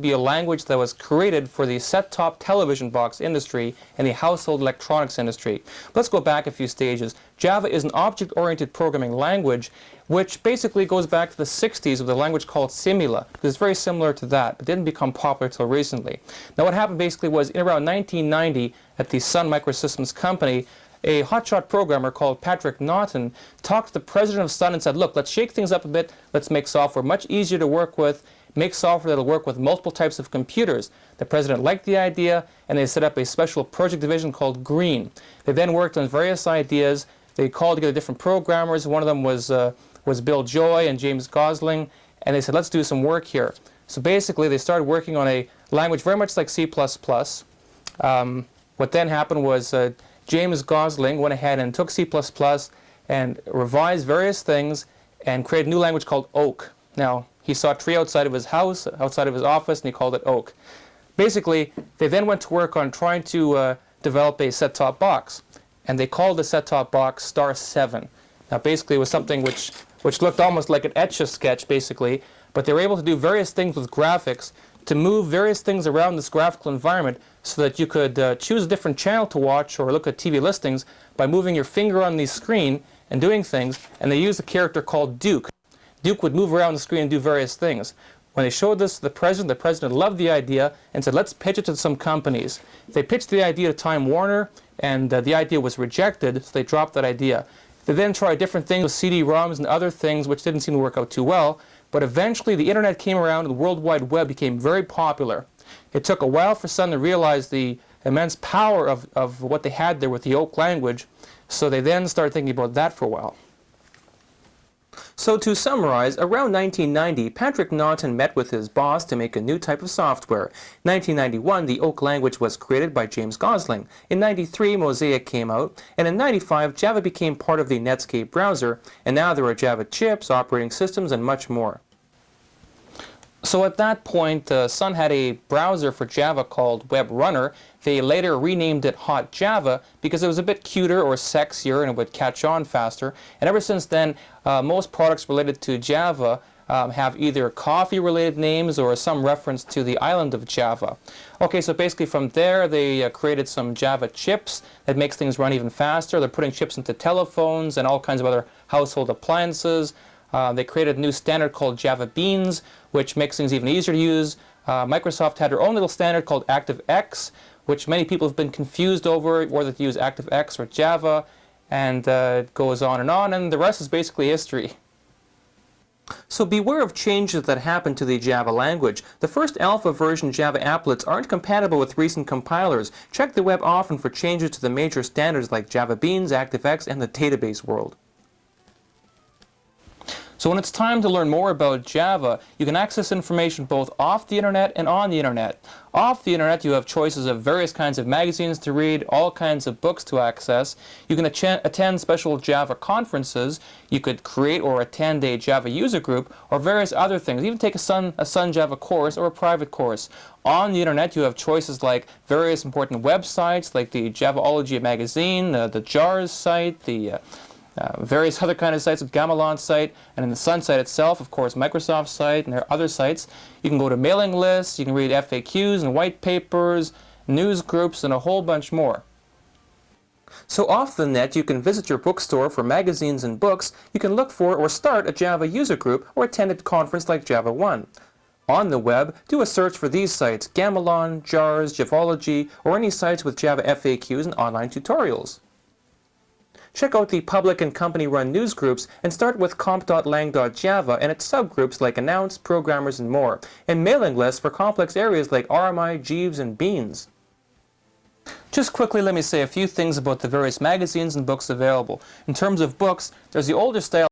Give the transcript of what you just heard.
be a language that was created for the set-top television box industry and the household electronics industry. Let's go back a few stages. Java is an object-oriented programming language which basically goes back to the 60s with a language called Simula. It's very similar to that, but didn't become popular until recently. Now what happened basically was in around 1990 at the Sun Microsystems company, a hotshot programmer called Patrick Naughton talked to the president of Sun and said, look, let's shake things up a bit, let's make software much easier to work with, make software that'll work with multiple types of computers. The president liked the idea, and they set up a special project division called Green. They then worked on various ideas. They called together different programmers. One of them was Bill Joy and James Gosling, and they said, let's do some work here. So basically, they started working on a language very much like C++. What then happened was James Gosling went ahead and took C++ and revised various things and created a new language called Oak. Now, he saw a tree outside of his house, outside of his office, and he called it Oak. Basically, they then went to work on trying to develop a set-top box, and they called the set-top box Star 7. Now, basically, it was something which looked almost like an Etch-a-Sketch, basically, but they were able to do various things with graphics to move various things around this graphical environment so that you could choose a different channel to watch or look at TV listings by moving your finger on the screen and doing things, and they used a character called Duke. Duke would move around the screen and do various things. When they showed this to the president loved the idea and said, let's pitch it to some companies. They pitched the idea to Time Warner, and the idea was rejected, so they dropped that idea. They then tried different things with CD-ROMs and other things which didn't seem to work out too well, but eventually the internet came around and the World Wide Web became very popular. It took a while for Sun to realize the immense power of what they had there with the Oak language, so they then started thinking about that for a while. So to summarize, around 1990, Patrick Naughton met with his boss to make a new type of software. In 1991, the Oak language was created by James Gosling. In 93, Mosaic came out, and in 95, Java became part of the Netscape browser, and now there are Java chips, operating systems, and much more. So at that point, Sun had a browser for Java called Web Runner. They later renamed it Hot Java because it was a bit cuter or sexier and it would catch on faster. And ever since then, most products related to Java have either coffee-related names or some reference to the island of Java. Okay, so basically from there, they created some Java chips that makes things run even faster. They're putting chips into telephones and all kinds of other household appliances. They created a new standard called Java Beans, which makes things even easier to use. Microsoft had their own little standard called ActiveX, which many people have been confused over whether to use ActiveX or Java, and it goes on, and the rest is basically history. So beware of changes that happen to the Java language. The first alpha version Java applets aren't compatible with recent compilers. Check the web often for changes to the major standards like Java Beans, ActiveX, and the database world. So when it's time to learn more about Java, you can access information both off the internet and on the internet. Off the internet, you have choices of various kinds of magazines to read, all kinds of books to access. You can attend special Java conferences. You could create or attend a Java user group or various other things. Even take a Sun Java course or a private course. On the internet, you have choices like various important websites like the Javaology magazine, the JARS site, the various other kind of sites, Gamelan's site, and in the Sun site itself, of course, Microsoft's site, and there are other sites. You can go to mailing lists, you can read FAQs and white papers, news groups, and a whole bunch more. So off the net, you can visit your bookstore for magazines and books. You can look for or start a Java user group or attend a conference like Java 1. On the web, do a search for these sites, Gamelan, JARS, Javaology, or any sites with Java FAQs and online tutorials. Check out the public and company-run news groups and start with comp.lang.java and its subgroups like Announce, Programmers, and more, and mailing lists for complex areas like RMI, Jeeves, and Beans. Just quickly, let me say a few things about the various magazines and books available. In terms of books, there's the older style